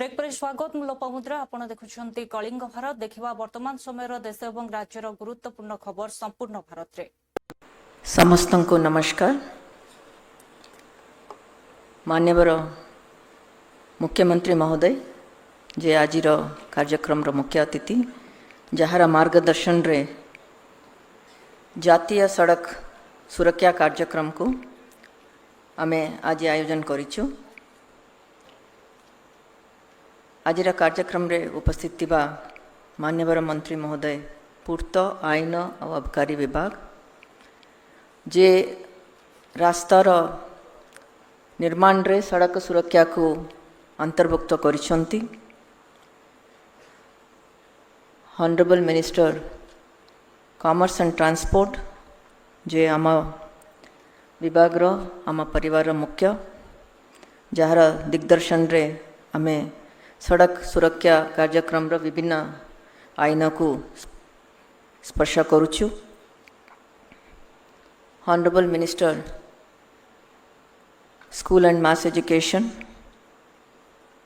Break पर स्वागत मु लोपामुद्रा आपण देखुछंती कलिंग भारत देखिबा वर्तमान समय देश और राज्यर गुरुत्वपूर्ण खबर संपूर्ण भारत रे। समस्त को नमस्कार। मान्यवर मुख्यमंत्री महोदय जे आजिर कार्यक्रम मुख्य अतिथि जहार मार्गदर्शन रे जातीय सड़क सुरक्षा कार्यक्रम को आमे आज आयोजन करिछु। आजिर कार्यक्रम रे उपस्थित थिबा मान्यवर मंत्री महोदय पूर्त आईन और आबकारी विभाग जे रास्तार निर्माण रे सड़क सुरक्षा को अंतर्भुक्त करिसंती। Honourable minister commerce and transport जे आम विभाग रो आम परिवार मुख्य जहार दिग्दर्शन रे आमे सड़क सुरक्षा कार्यक्रम रो विभिन्न आईन को स्पर्श करुछु। Honourable minister school and mass education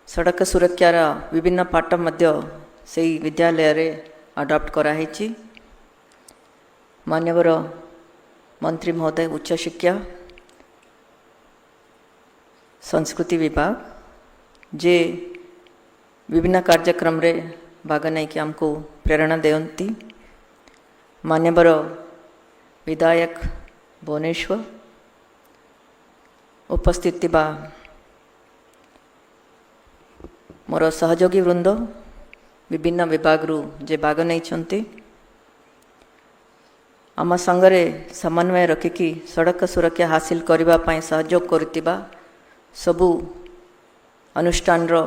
सड़क सुरक्षार विभिन्न पाठ मध्य से विद्यालय रे अडॉप्ट कराई। मान्यवर मंत्री महोदय उच्च शिक्षा संस्कृति विभाग जे विभिन्न कार्यक्रम रे भाग नहीं कि हमको प्रेरणा देती। मान्यवर विधायक भुवनेश्वर उपस्थित थिबा मोर सहयोगी वृंद विभिन्न विभाग रु जे भाग नहीं आम संगरे समन्वय रखिकी सड़क सुरक्षा हासिल करबा पई सहयोग करतिबा सबु अनुष्ठान रो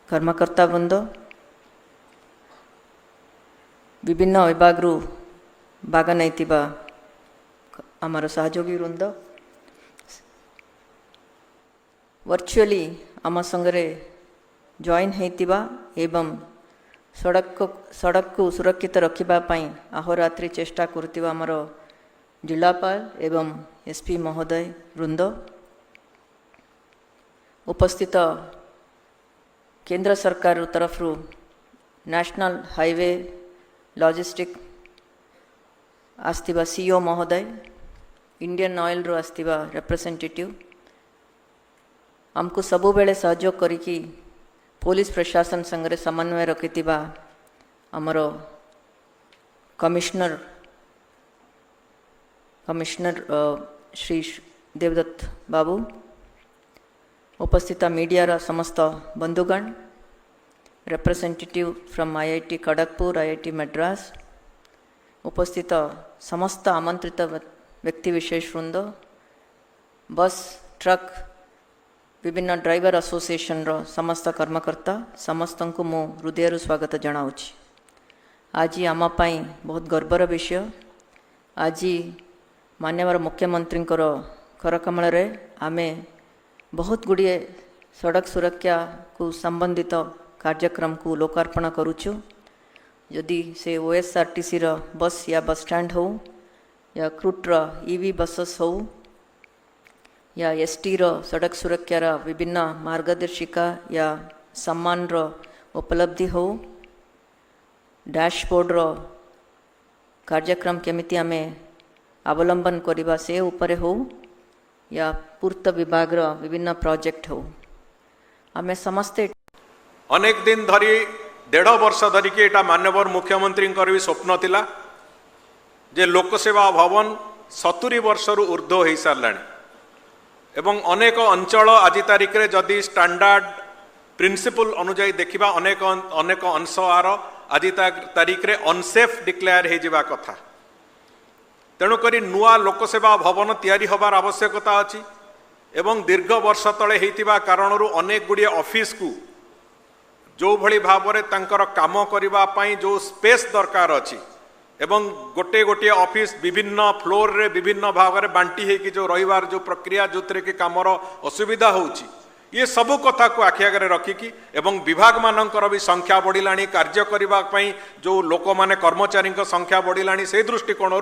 कर्मकर्ता वृंद विभिन्न विभाग रु भाग नहीं आमर सहयोगी वृंद वर्चुअली आम संगरे जॉइन होइतिबा एवं सड़क को सुरक्षित रखिबा पई अहोरात्रि चेष्टा करतिबा आमर जिलापाल एवं एसपी महोदय वृंद उपस्थित केंद्र सरकार तरफ नेशनल हाईवे लॉजिस्टिक आस्तिबा सीईओ महोदय इंडियन ऑयल रो आस्तिबा रिप्रेजेंटेटिव हमको सबु बेले सहयोग करिकी पुलिस प्रशासन संगे समन्वय रखिथिबा हमर कमिश्नर श्री देवदत्त बाबू उपस्थित मीडिया समस्त बंधुगण representative from IIT Kharagpur IIT Madras उपस्थित समस्त आमंत्रित व्यक्ति विशेष वृंद बस ट्रक विभिन्न ड्राइवर एसोसिएशन रो समस्त कर्मकर्ता समस्त को मो हृदय स्वागत जनाऊँगी। आज आम पाई बहुत गर्वर विषय आज मान्यवर मुख्यमंत्री करकमल रे आमे बहुत गुड़िए सड़क सुरक्षा को संबंधित कार्यक्रम को लोकार्पण करुचु। यदि से ओएसआरटीसी रो बस या बस स्टैंड हो या क्रूट रो ईवी बसेस हो या एसटी रो सड़क सुरक्षार विभिन्न मार्गदर्शिका या सम्मान रो उपलब्धि हो डैशबोर्ड रो कार्यक्रम केमिति आमे अवलंबन करिबा से ऊपर हो या पूर्त विभाग रो विभिन्न प्रोजेक्ट हो आमे समस्ते अनेक दिन धरी 1.5 वर्ष धरिकी एटा मान्यवर मुख्यमंत्री भी स्वप्न थिला जे लोकसेवा भवन 70 वर्ष रु ऊर्ध्व हो सारलाणी एवं अनेक अंचल आज तारिख रे जदि स्टैंडर्ड प्रिंसिपल अनुजाई देखिबा अनेक अंश आर आज तारिख रे अनसेफ डिक्लेयर हो जिबा कथा। तेणुकरी नुआ लोकसेवा भवन तैयारी होबार आवश्यकता अछि एवं दीर्घ वर्ष तले हेतिबा कारणरू अनेक गुड़िए ऑफिस को जो भली भावरे तांकर काम करिबा पई जो स्पेस दरकार अछि एवं गोटे गोटे ऑफिस विभिन्न फ्लोर रे विभिन्न भाग में बांटी है कि जो रविवार जो प्रक्रिया जो थे कि कमर असुविधा होउची ये सबु कथा को आखि आगे रखिकी एवं विभाग मानकर भी संख्या बढ़िलाणी कार्य करिबा पई जो लोक माने कर्मचारी संख्या बढ़िलाणी से दृष्टिकोण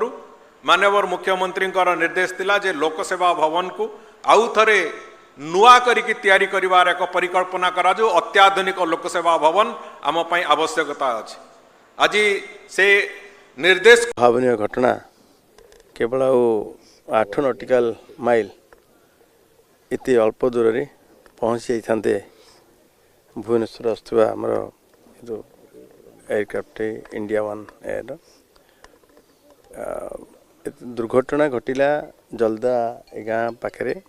मान्यवर मुख्यमंत्री निर्देश थिला जे लोकसेवा भवन को आउ थरे नुआ करिकी तैयारी करिवार एक परिकल्पना करा जो अत्याधुनिक लोकसेवा भवन आम पई आवश्यकता अछि। आज से निर्देश भावनीय घटना केवल 8 नॉटिकल माइल इति अल्प दूर रे पहुँची जाते भुवनेश्वर आसुवा आमर जो एयरक्राफ्ट इंडिया वन एयर दुर्घटना घटिला जलदा गाँ पाखे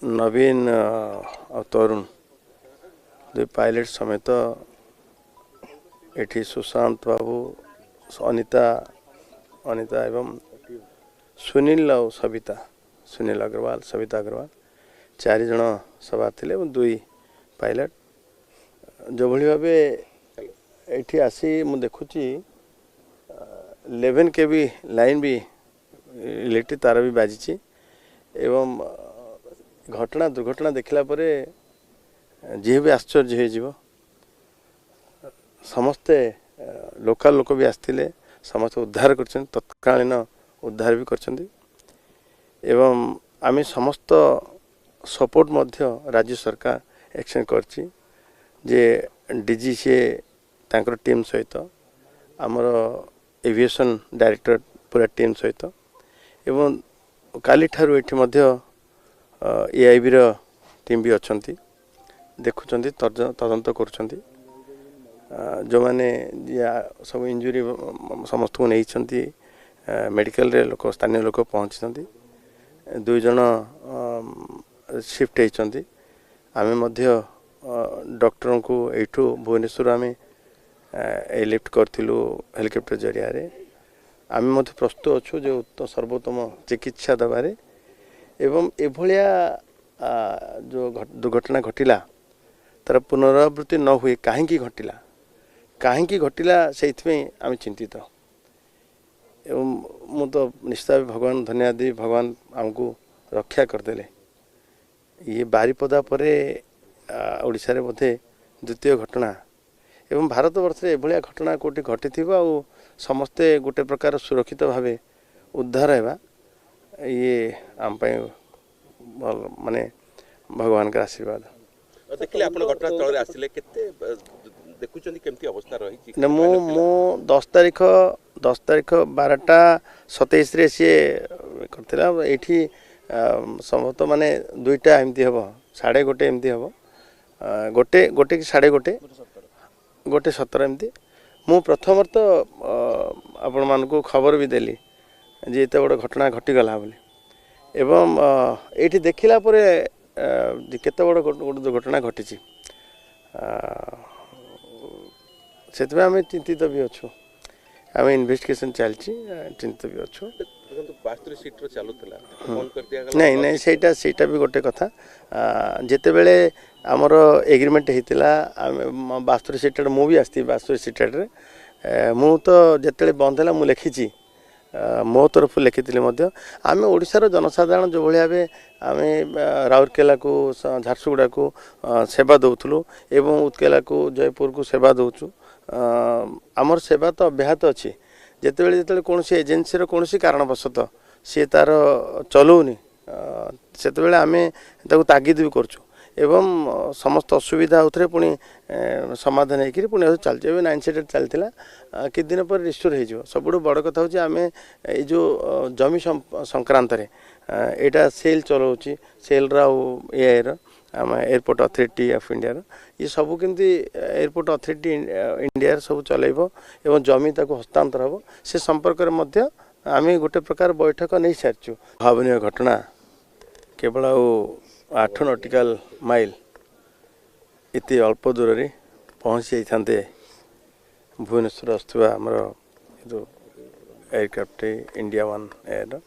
नवीन और तरुण दुई पायलट समेत एठी सुशांत बाबू अनिता अनिता एवं सुनील और सुनील अग्रवाल सविता अग्रवाल 4 जन सवार थे दुई पायलट जो भली भाव एठी आसी मु देखुची 11 kV लाइन भी इलेक्ट्रिक तार भी बाजी एवं घटना दुर्घटना देखला परे जी भी आश्चर्य हो समस्ते लोकल लोक भी आसते समस्त उद्धार कर तत्कालीन उद्धार भी कर एवं आम समस्त सपोर्ट मध्य राज्य सरकार एक्शन करची जे डीजी से तांकर टीम सहित आमर एविएशन डायरेक्टर पूरा टीम सहित एवं काली ठारू एठी मध्य एआईबी रो टीम भी अच्छी देखुं तदंत कर जो माने सब इंजुरी समस्त को नहीं मेडिकल रे लोक स्थानीय लोक पहुँची 2 जन शिफ्ट होती आम डॉक्टर को यू भुवनेश्वर आम एयरलिफ्ट करूँ हेलिकॉप्टर जरिया आम प्रस्तुत अच्छु जो सर्वोत्तम चिकित्सा देवारे एवं एभलिया जो दुर्घटना घटिला तार पुनरावृत्ति न हुए कहीं घटिला से आम चिंतित एवं मु तो निश्चित भगवान धन्यवाद दी भगवान आमको रक्षा करदे ये बारिपदा परे ओडिशा रे बोधे द्वितीय घटना एवं भारत वर्ष एभलिया घटना कोटी घटी समस्ते गोटे प्रकार सुरक्षित भावे उद्धार हेबा ये आम माने भगवान का आशीर्वाद देखिले आपण घटना स्थल रे आसिले केते देखुचंदी केमती अवस्था रही न मो 10 तारीख 12:27 रे से करथिला एठी समस्त माने दुईटा एमती हबो 1:30 एमती हबो गोटे कि 1:30 गोटे 17 एमती मु प्रथम तो आपण मान को खबर भी देली जे एते बड़ घटना घटी गला बोली एवं एठी देखिला परे केते बड़ दुर्घटना घटी से आम चिंतित भी अच्छु आम इन्वेस्टिगेशन चलती चिंतित भी अच्छु नहीं नहीं सेटा भी गोटे कथा जिते बेले आमर एग्रीमेंट होता 72 सीटेड मु भी आसती 72 सीटेड मु तो जिते बंद है मुझे लिखी मो तरफ लिखी आम ओडिशार जनसाधारण जो भाव आम राउरकेला को झारसुगुड़ा को सेवा दौलु एवं उत्केला को जयपुर को सेवा दौचु आमर सेवा तो अब्याहत अच्छी जिते कौन एजेन्सी कौन कारणवशत सी तार चलाऊनी से आम तागिद भी करूँ एवं समस्त असुविधा होते पुणी समाधान होकर पुणी चलती 9 सीटेड चलता कि दिन पर रिस्टोर हो सब बड़ कथा हूँ आम जो जमी संक्रांत यहाँ सेल चलाऊँच सेल एर आम एयरपोर्ट अथॉरिटी ऑफ इंडिया ये सब केमती एयरपोर्ट अथॉरिटी इंडिया सब चलेब एवं जमी ताको हस्तांतर हम से संपर्क में आम गोटे प्रकार बैठक नहीं सारी भावनीय घटना केवल 8 नॉटिकल माइल इति अल्प दूर रे पहुँची जाते भुवनेश्वर आसुवा आमर जो एयरक्राफ्ट इंडिया वन एयर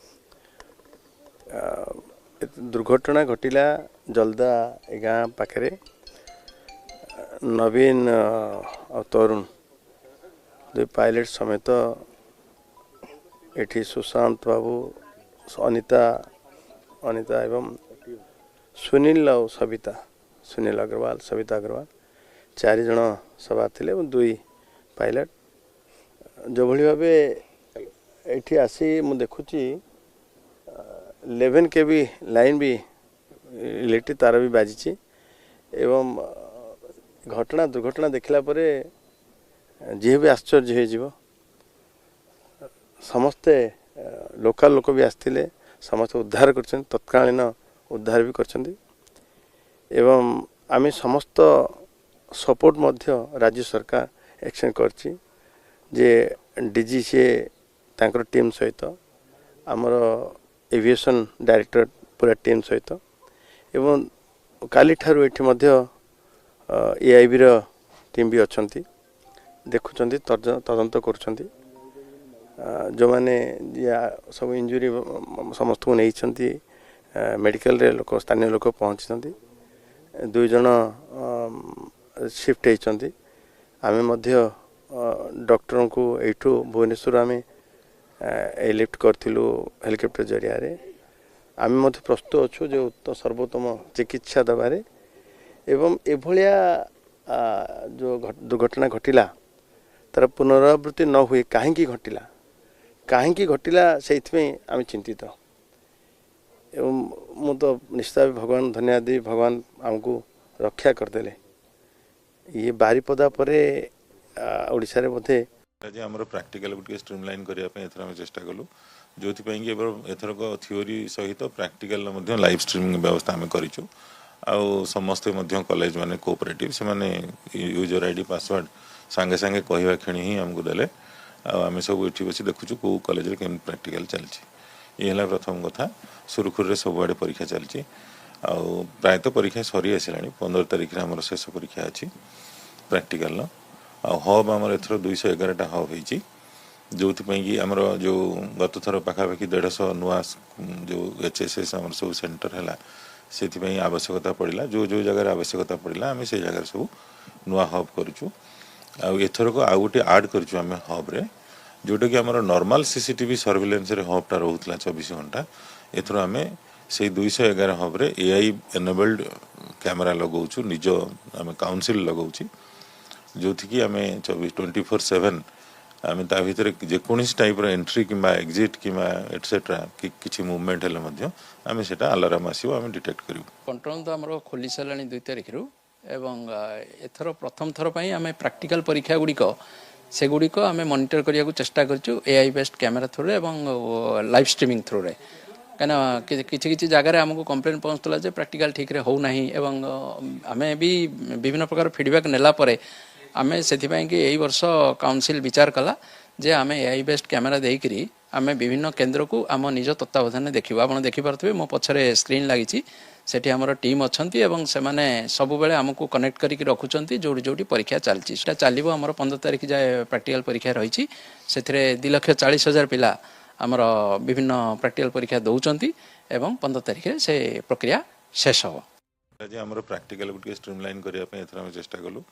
दुर्घटना घटिला जलदा गाँ पाखे नवीन और तरुण दुई पायलट समेत एठी सुशांत बाबू अनिता अनिता एवं सुनील और सुनील अग्रवाल सविता अग्रवाल 4 जन सवार थे दुई पायलट जो भली भाव एठी आसी मु देखुची 11 kV लाइन भी इलेक्ट्रिक तार भी बाजी एवं घटना दुर्घटना देखला परे जी भी आश्चर्य हो समस्ते लोकल लोक भी आसते समस्त उद्धार कर तत्कालीन उद्धार भी कर एवं आम समस्त सपोर्ट मध्य राज्य सरकार एक्शन करची जे डीजी से तांकर टीम सहित आमर एविएशन डायरेक्टर पूरा टीम सहित एवं काली ठारू एठी मध्य एआईबी रो टीम भी अछंती देखुचंती तदंत करुचंती जो माने सब इंजुरी समस्त को नहीं मेडिकल रे लोक स्थानीय लोक पहुंची 2 जन शिफ्ट होती आमे मध्य डॉक्टर को एठू भुवनेश्वर आमे लिफ्ट करथिलु हेलिकॉप्टर जरिया रे आमे मध्य प्रस्तुत अच्छु जो सर्वोत्तम चिकित्सा दबारे एवं एभलिया जो दुर्घटना घटिला तार पुनरावृत्ति न हुए कहीं घटिला से आम चिंतित एवं मु तो निश्चित भगवान धन्यवाद दी भगवान आमको रक्षा करदेले ये बारीपदा परे ओडिशा रे बोधे आज आम प्राक्टिकल गोटे स्ट्रीमलाइन करने एथर आम चेष्टा कलु जो एथरक थियोरी सहित प्राक्टिकल लाइव स्ट्रीमिंग व्यवस्था आम करूँ आउ समस्ते कॉलेज माने कोऑपरेटिव से माने यूजर आईडी पासवर्ड सांगे सांगे कहवा क्षणी ही आमको देले आम सब ये बस देखुचु कौ कॉलेज रे केम प्रैक्टिकल चलती ये प्रथम कथा सुरखुर सब आड़े परीक्षा चलती आउ प्रायतः परीक्षा सरी आसला 15 तारिख रे आमर शेष परीक्षा अच्छी प्रैक्टिकल हब आमर एथर 211टा हब होती जो कि आमर जो गत थर पाखापाखि 150 नुआ जो एचएसएस आमर सब सेंटर है से आवश्यकता पड़ा जो जो जगह आवश्यकता पड़ा आम से जगह सब नुआ हब करूँ आथरक आउ गोटे आड करूँ आम हब्रे जोटा कि आमर नॉर्मल सीसीटीवी सर्विलेंस रे हबटा रोला 24 घंटा एथर आम से 211 हब्रे एआई एनेबल्ड कैमेरा लगाऊँ निज आम काउंसिल लगाऊँ जो थी आम 24/7 आम ता भर जेकोसी टाइप एंट्री कि एग्जिट कि एटसेट्रा कि मुवमेंट हेल्ले आम से अलार्म आसो आम डिटेक्ट करूँ कंट्रोल तो आम खोली सारा 2 तारिख रु एवं एथर प्रथम थर पर आम प्राक्टिकल परीक्षा गुड़िक से गुड़िक आम मॉनिटर करने को चेष्टा करूँ एआई बेस्ड कैमेरा थ्रू एवं लाइव स्ट्रीमिंग थ्रू रे कहीं किसी जगह आमको कंप्लेन पहुँचला जे प्रैक्टिकल ठीक रे हो नहीं एवं आम भी विभिन्न प्रकार फीडबैक नेला परे आमे से यही वर्ष काउंसिल विचार कला जे आम एआई बेस्ड कैमेरा देकरी आम विभिन्न केन्द्र को आम निज तत्वावधान देखा आप देखिपे मो पछरे स्क्रीन लगी सेठी आमर टीम अच्छी एवं से माने सब बेले आमको कनेक्ट करके रखुंट जोड़ी जोड़ी परीक्षा चलती चलो आमर 15 तारिख जाए प्रैक्टिकल परीक्षा रही से 2,40,000 पिला आमर विभिन्न प्रैक्टिकल परीक्षा दौरान एवं 15 तारिख से प्रक्रिया शेष हो आज आम प्राक्टिकल गोटे स्ट्रीमलाइन करने एथर आम चेष्टा कलु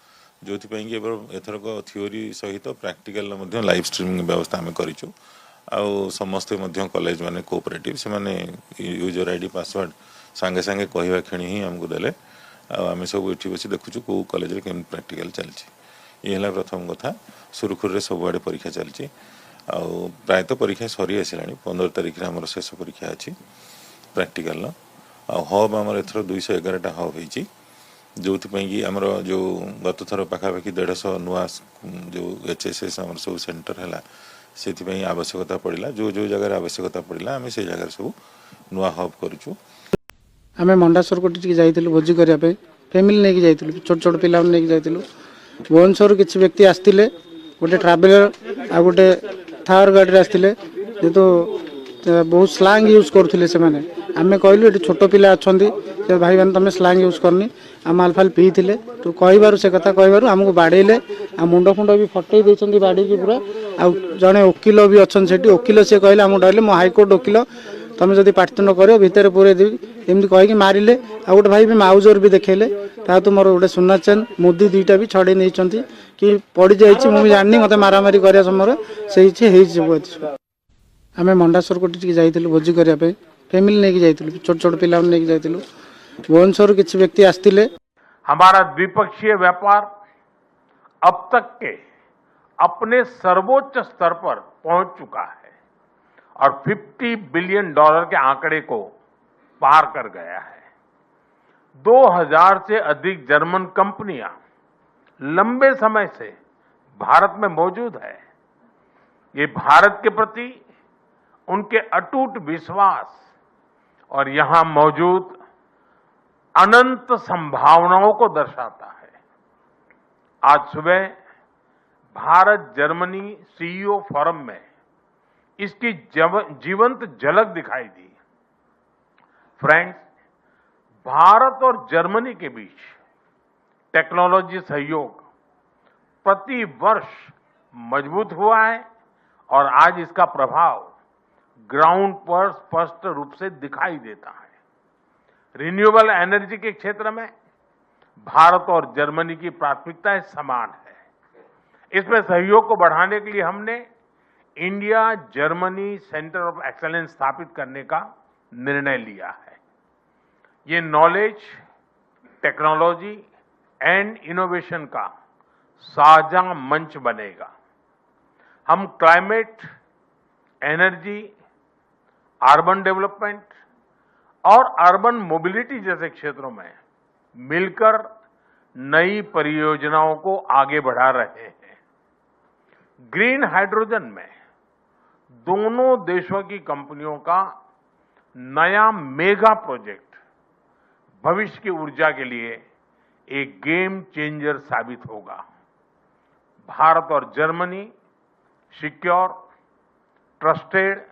जो एथरक थियोरी सहित प्राक्टिकल लाइव स्ट्रीमिंग व्यवस्था आम करूँ आउ समस्ते कॉलेज माने कोऑपरेटिव से माने यूजर आईडी पासवर्ड सांगे सांगे कहवा क्षणी ही आमको देले आम सब ये बस देखुचु कौ कॉलेज रे केम प्रैक्टिकल चलती ये प्रथम कथा सुरखुर सब आड़े परीक्षा चलती आउ प्रायतः परीक्षा सरी आसला 15 तारिख रे आमर शेष परीक्षा अच्छी प्रैक्टिकल हब आमर एथर 211टा हब होती जो कि आमर जो गत थर पाखापाखि 150 नुआ जो एचएसएस आमर सब सेंटर है से आवश्यकता पड़ा जो जो जगह आवश्यकता पड़ा आम से जगह सब नुआ हब करूँ आम मंडासर को जाइलु भोजी करने फैमिली नहीं जाइलु छोट छोट पिला नहीं जाइलु भुवनेश्वर किसी व्यक्ति आसते गोटे ट्रावेलर आ गोटे थार गाड़ी आसते जेहेतु बहुत स्लांग यूज करते से आम कहलु ये छोट पिला अच्छा भाई मैंने तुम स्लांग यूज करनी आम आलफाल पी थे तो कहबार से कथा कहबार आमको बाड़ेले आ मुंड फुंड भी फटई देती बाड़ी की पूरा आ जड़े वकिल भी अच्छा से वकिल से कहले आमको डरले मो हाईकोर्ट वकिल तुम जब पार्टीतुंड कर भितर पूरे देवी एमती कहीकि मारे आ गोटे भाई भी माउजर भी देखेले तो मोर गोटे सुना चेन मुदी 2टा भी छड़े नहीं कि पड़ जाइए मुझे जानी मत मारामारी कर समय से आम मंडासर को जाइलु भोजी करने फैमिली नहीं जाइलु छोट छोट पिला नहीं जाइलु भुवनेश्वर किसी व्यक्ति आसते हमारा द्विपक्षीय व्यापार अब तक के अपने सर्वोच्च स्तर पर पहुंच चुका है और $50 बिलियन के आंकड़े को पार कर गया है। 2000 से अधिक जर्मन कंपनियां लंबे समय से भारत में मौजूद है। ये भारत के प्रति उनके अटूट विश्वास और यहां मौजूद अनंत संभावनाओं को दर्शाता है। आज सुबह भारत जर्मनी सीईओ फोरम में इसकी जीवंत झलक दिखाई दी। फ्रेंड्स, भारत और जर्मनी के बीच टेक्नोलॉजी सहयोग प्रति वर्ष मजबूत हुआ है और आज इसका प्रभाव ग्राउंड पर स्पष्ट रूप से दिखाई देता है। रिन्यूएबल एनर्जी के क्षेत्र में भारत और जर्मनी की प्राथमिकताएं समान है। इसमें सहयोग को बढ़ाने के लिए हमने India Germany centre of excellence स्थापित करने का निर्णय लिया है। ये नॉलेज, टेक्नोलॉजी एंड इनोवेशन का साझा मंच बनेगा। हम क्लाइमेट, एनर्जी, अर्बन डेवलपमेंट और अर्बन मोबिलिटी जैसे क्षेत्रों में मिलकर नई परियोजनाओं को आगे बढ़ा रहे हैं। ग्रीन हाइड्रोजन में दोनों देशों की कंपनियों का नया मेगा प्रोजेक्ट भविष्य की ऊर्जा के लिए एक गेम चेंजर साबित होगा। भारत और जर्मनी सिक्योर, ट्रस्टेड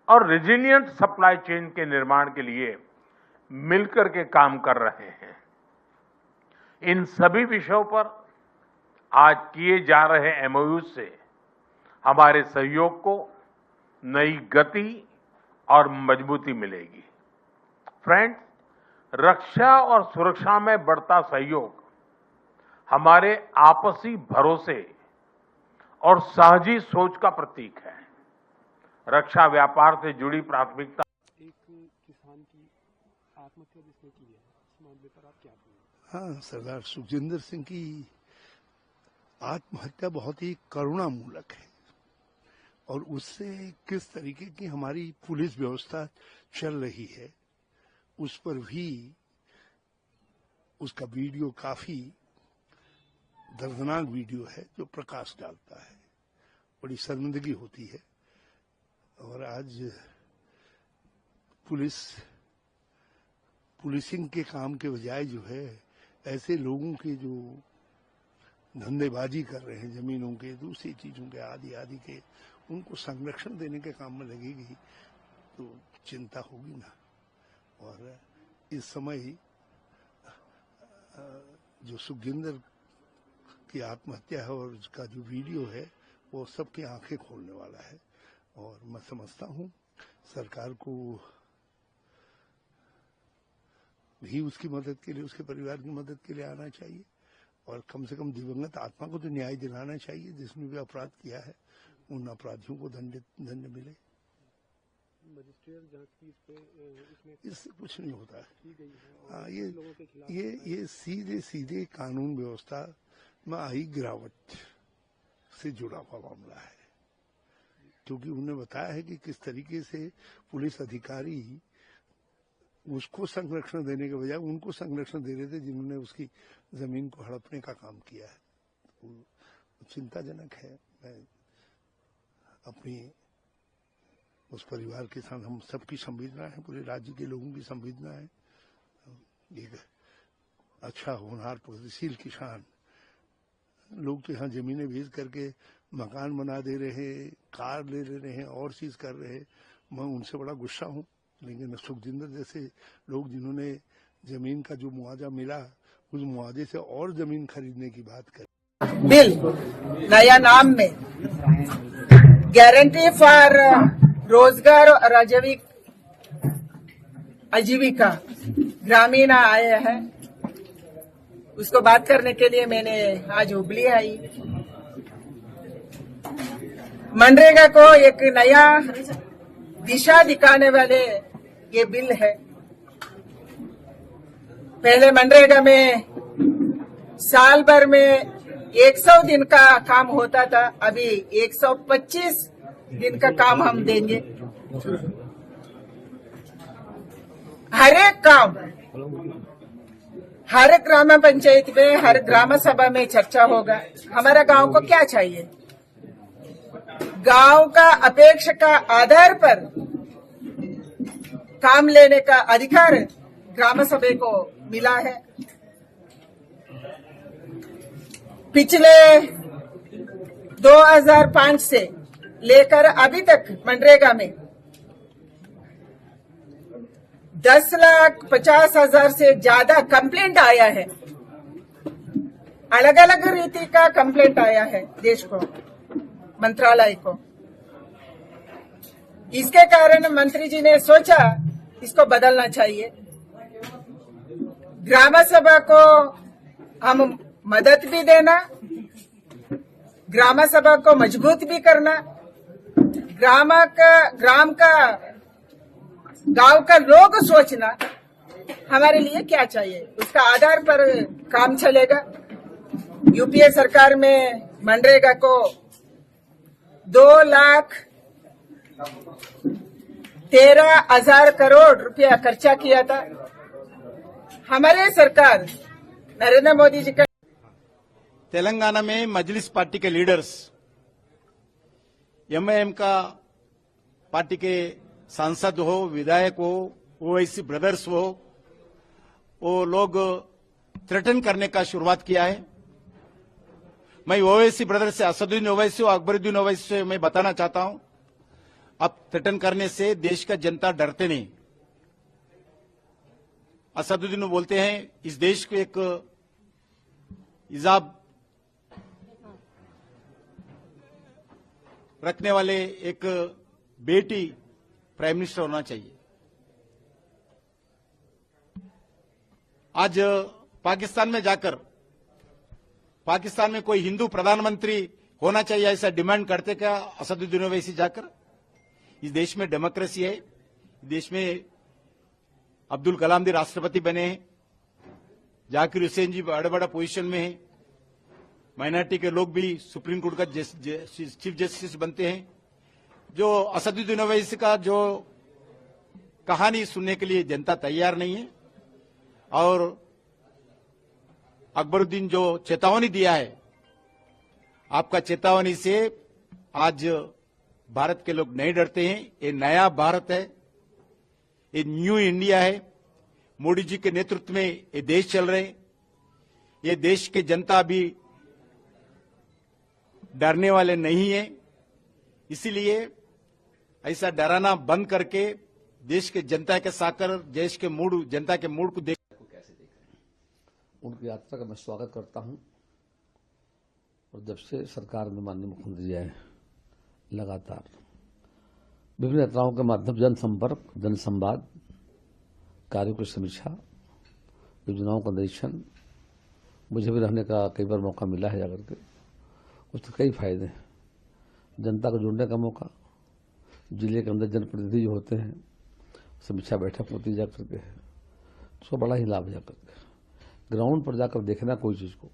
और रेजिलिएंट सप्लाई चेन के निर्माण के लिए मिलकर के काम कर रहे हैं। इन सभी विषयों पर आज किए जा रहे एमओयू से हमारे सहयोग को नई गति और मजबूती मिलेगी। फ्रेंड्स, रक्षा और सुरक्षा में बढ़ता सहयोग हमारे आपसी भरोसे और साझी सोच का प्रतीक है। रक्षा व्यापार से जुड़ी प्राथमिकता। एक किसान की आत्महत्या जिसने की है, इस मामले पर आप क्या कहेंगे? हाँ, सरदार सुखजिंदर सिंह की आत्महत्या बहुत ही करुणामूलक है और उससे किस तरीके की हमारी पुलिस व्यवस्था चल रही है उस पर भी उसका वीडियो काफी दर्दनाक वीडियो है जो प्रकाश डालता है। बड़ी शर्मिंदगी होती है और आज पुलिसिंग के काम के बजाय जो है ऐसे लोगों के जो धंधेबाजी कर रहे हैं जमीनों के, दूसरी चीजों के, आदि के, उनको संरक्षण देने के काम में लगेगी तो चिंता होगी ना। और इस समय जो सुखजिंदर की आत्महत्या है और उसका जो वीडियो है वो सबकी आंखें खोलने वाला है और मैं समझता हूं सरकार को भी उसकी मदद के लिए, उसके परिवार की मदद के लिए आना चाहिए और कम से कम दिवंगत आत्मा को तो न्याय दिलाना चाहिए जिसने भी अपराध किया है, उन अपराधियों को दंड मिले। मजिस्ट्रियल जांच की इसमें इससे कुछ नहीं होता है। हाँ, ये सीधे कानून व्यवस्था में आई गिरावट से जुड़ा हुआ मामला है, क्योंकि उन्होंने बताया है कि किस तरीके से पुलिस अधिकारी उसको संरक्षण देने के बजाय उनको संरक्षण दे रहे थे जिन्होंने उसकी जमीन को हड़पने का काम किया है। तो चिंताजनक है। मैं अपनी उस परिवार के साथ, हम सबकी संवेदना है, पूरे राज्य के लोगों की संवेदना है। एक अच्छा होनहार प्रगतिशील किसान लोग तो यहाँ जमीनें बेच करके मकान बना दे रहे हैं, कार ले रहे हैं और चीज कर रहे हैं। मैं उनसे बड़ा गुस्सा हूँ, लेकिन सुखजिंदर जैसे लोग जिन्होंने जमीन का जो मुआवजा मिला उस मुआवजे से और जमीन खरीदने की बात करें। बिल नया नाम में गारंटी फॉर रोजगार और आजीविका ग्रामीण आए हैं, उसको बात करने के लिए मैंने आज हुबली आई। मनरेगा को एक नया दिशा दिखाने वाले ये बिल है। पहले मनरेगा में साल भर में 100 दिन का काम होता था, अभी 125 दिन का काम हम देंगे। हर एक काम हर ग्राम पंचायत में, हर ग्राम सभा में चर्चा होगा। हमारा गांव को क्या चाहिए, गांव का अपेक्षा का आधार पर काम लेने का अधिकार ग्राम सभा को मिला है। पिछले 2005 से लेकर अभी तक मनरेगा में 10,50,000 से ज्यादा कंप्लेंट आया है। अलग अलग रीति का कंप्लेंट आया है देश को, मंत्रालय को। इसके कारण मंत्री जी ने सोचा इसको बदलना चाहिए। ग्राम सभा को हम मदद भी देना, ग्राम सभा को मजबूत भी करना, गांव का लोग सोचना हमारे लिए क्या चाहिए, उसका आधार पर काम चलेगा। यूपीए सरकार में मनरेगा को 2,13,000 करोड़ रुपया खर्चा किया था। हमारे सरकार नरेंद्र मोदी जी का तेलंगाना में मजलिस पार्टी के लीडर्स, एमआईएम का पार्टी के सांसद हो, विधायक हो, ओवैसी ब्रदर्स हो, वो लोग थ्रेटन करने का शुरुआत किया है। मैं ओवैसी ब्रदर्स से, असदुद्दीन ओवैसी और अकबरुद्दीन ओवैसी से मैं बताना चाहता हूं, अब थ्रेटन करने से देश का जनता डरते नहीं। असदुद्दीन बोलते हैं इस देश को एक हिजाब रखने वाले एक बेटी प्राइम मिनिस्टर होना चाहिए। आज पाकिस्तान में जाकर पाकिस्तान में कोई हिंदू प्रधानमंत्री होना चाहिए ऐसा डिमांड करते क्या असदुद्दीन ओवैसी जाकर? इस देश में डेमोक्रेसी है, इस देश में अब्दुल कलाम जी राष्ट्रपति बने हैं, जाकिर हुसैन जी बड़ा बड़ा पोजीशन में है, माइनॉरिटी के लोग भी सुप्रीम कोर्ट का चीफ जस्टिस बनते हैं। जो असदुद्दीन ओवैसी का जो कहानी सुनने के लिए जनता तैयार नहीं है, और अकबरुद्दीन जो चेतावनी दिया है, आपका चेतावनी से आज भारत के लोग नहीं डरते हैं। ये नया भारत है, ये न्यू इंडिया है। मोदी जी के नेतृत्व में ये देश चल रहे हैं। ये देश के जनता भी डरने वाले नहीं है। इसीलिए ऐसा डराना बंद करके देश के जनता के साकर देश के मूड, जनता के मूड को देख उनकी यात्रा का मैं स्वागत करता हूं। और जब से सरकार में माननीय मुख्यमंत्री जी आए, लगातार विभिन्न यात्राओं के माध्यम जनसंपर्क, जनसंवाद, कार्यों की समीक्षा, योजनाओं का निरीक्षण, मुझे भी रहने का कई बार मौका मिला है जाकर के। उसके कई फायदे हैं। जनता को जुड़ने का मौका, जिले के अंदर जनप्रतिनिधि जो होते हैं, समीक्षा बैठक होती जाकर के, उसको बड़ा ही लाभ जाकर के ग्राउंड पर जाकर देखना कोई चीज को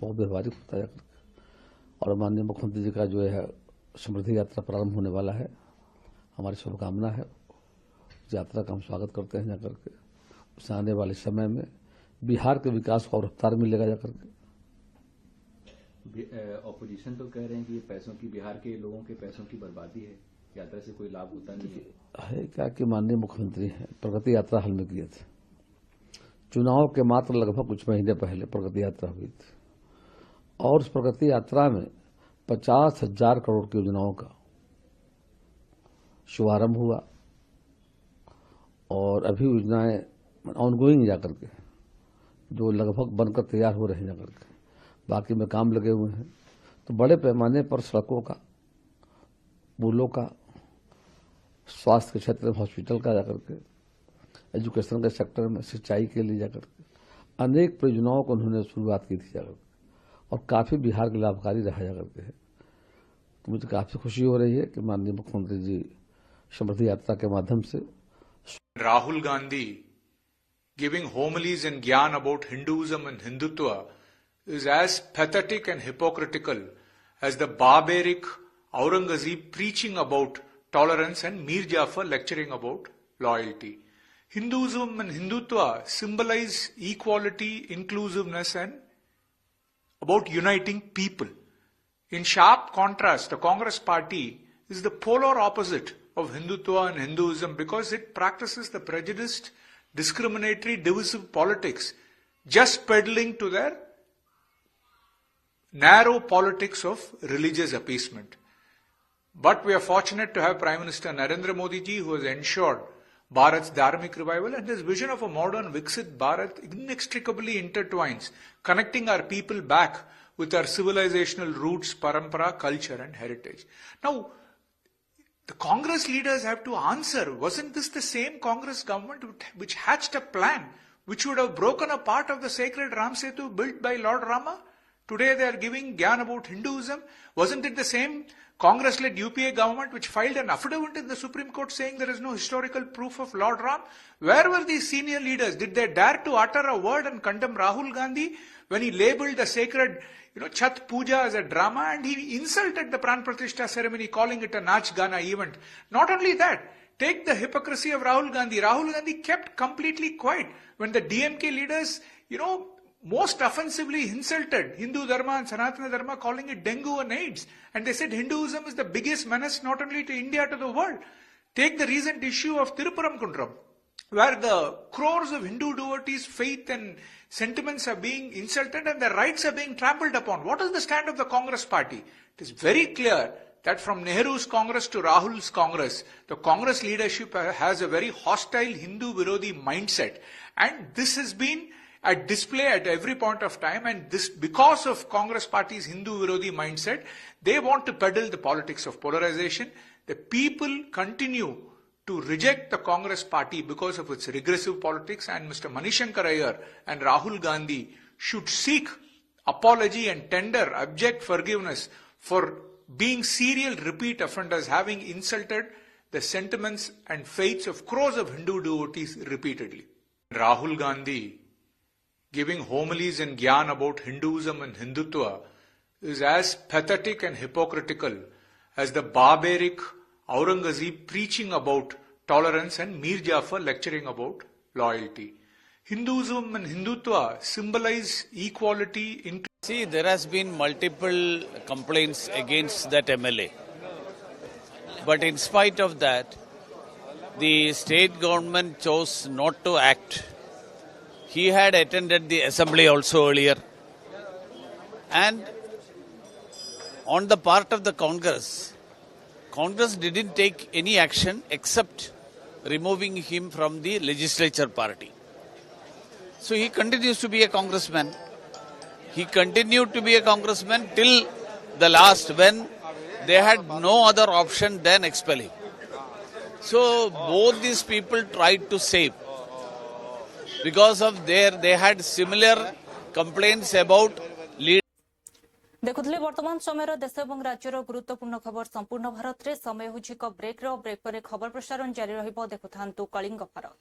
बहुत व्यवहारिक होता है जाकर के। और माननीय मुख्यमंत्री जी का जो है समृद्धि यात्रा प्रारंभ होने वाला है, हमारी शुभकामना है। उस यात्रा का हम स्वागत करते हैं जाकर के। उससे आने वाले समय में बिहार के विकास को और रफ्तार मिलेगा जाकर के। ऑपोजिशन तो कह रहे हैं कि ये पैसों की, बिहार के लोगों के पैसों की बर्बादी है, यात्रा से कोई लाभ होता नहीं है क्या कि माननीय मुख्यमंत्री हैं, प्रगति यात्रा हाल में किए थे। चुनाव के मात्र लगभग कुछ महीने पहले प्रगति यात्रा हुई थी, और उस प्रगति यात्रा में 50,000 करोड़ की योजनाओं का शुभारंभ हुआ, और अभी योजनाएं ऑनगोइंग जाकर के जो लगभग बनकर तैयार हो रहे हैं जाकर के, बाकी में काम लगे हुए हैं। तो बड़े पैमाने पर सड़कों का, पुलों का, स्वास्थ्य के क्षेत्र में हॉस्पिटल का जाकर के, एजुकेशन के सेक्टर में सिंचाई के लिए जाकर के अनेक परियोजनाओं को उन्होंने शुरुआत की थी जाकर के, और काफी बिहार के लाभकारी रहा जाकर के है। तो मुझे काफी खुशी हो रही है कि माननीय मुख्यमंत्री जी समृद्धि यात्रा के माध्यम से Rahul Gandhi giving homilies and gyan about Hinduism and Hindutva is as pathetic and hypocritical as the barbaric Aurangzeb preaching about tolerance and Mir Jafar lecturing about loyalty. Hinduism and Hindutva symbolize equality, inclusiveness, and about uniting people. In sharp contrast, the Congress party is the polar opposite of Hindutva and Hinduism because it practices the prejudiced, discriminatory, divisive politics, just peddling to their narrow politics of religious appeasement. But we are fortunate to have Prime Minister Narendra Modi ji, who has ensured Bharat's dharmic revival, and his vision of a modern Viksit Bharat inextricably intertwines, connecting our people back with our civilizational roots, parampara, culture and heritage. Now, the Congress leaders have to answer, wasn't this the same Congress government which hatched a plan which would have broken a part of the sacred Ram Setu built by Lord Rama? Today they are giving gyan about Hinduism. Wasn't it the same Congress-led UPA government which filed an affidavit in the Supreme Court saying there is no historical proof of Lord Ram? Where were these senior leaders? Did they dare to utter a word and condemn Rahul Gandhi when he labeled the sacred Chhat Puja as a drama, and he insulted the Pran Pratishtha ceremony, calling it a Nach Gana event? Not only that, take the hypocrisy of Rahul Gandhi. Rahul Gandhi kept completely quiet when the DMK leaders, most offensively insulted Hindu Dharma and Sanatana Dharma, calling it dengue and AIDS. And they said Hinduism is the biggest menace not only to India, to the world. Take the recent issue of Tiruparamkundram, where the crores of Hindu devotees' faith and sentiments are being insulted and their rights are being trampled upon. What is the stand of the Congress party? It is very clear that from Nehru's Congress to Rahul's Congress, the Congress leadership has a very hostile Hindu-Virodi mindset. And this has been at display at every point of time, and this, because of Congress party's Hindu-Virodi mindset, they want to peddle the politics of polarization. The people continue to reject the Congress party because of its regressive politics, and Mr. Manishankar Iyer and Rahul Gandhi should seek apology and tender abject forgiveness for being serial repeat offenders, having insulted the sentiments and faiths of crores of Hindu devotees repeatedly. Rahul Gandhi giving homilies and gyan about Hinduism and Hindutva is as pathetic and hypocritical as the barbaric Aurangzeb preaching about tolerance and Mir Jafar lecturing about loyalty. Hinduism and Hindutva symbolize equality. See, there has been multiple complaints against that MLA. But in spite of that, the state government chose not to act. He had attended the assembly also earlier. And on the part of the Congress didn't take any action except removing him from the legislature party. So he continues to be a congressman. He continued to be a congressman till the last, when they had no other option than expel him. So both these people tried to save. Because of they had similar complaints about देखुले वर्तमान समय देश और राज्यर गुरुत्वपूर्ण खबर संपूर्ण भारत में समय होची ब्रेक पर खबर प्रसारण जारी रहिबो। देखुथांतु कलिंग भारत।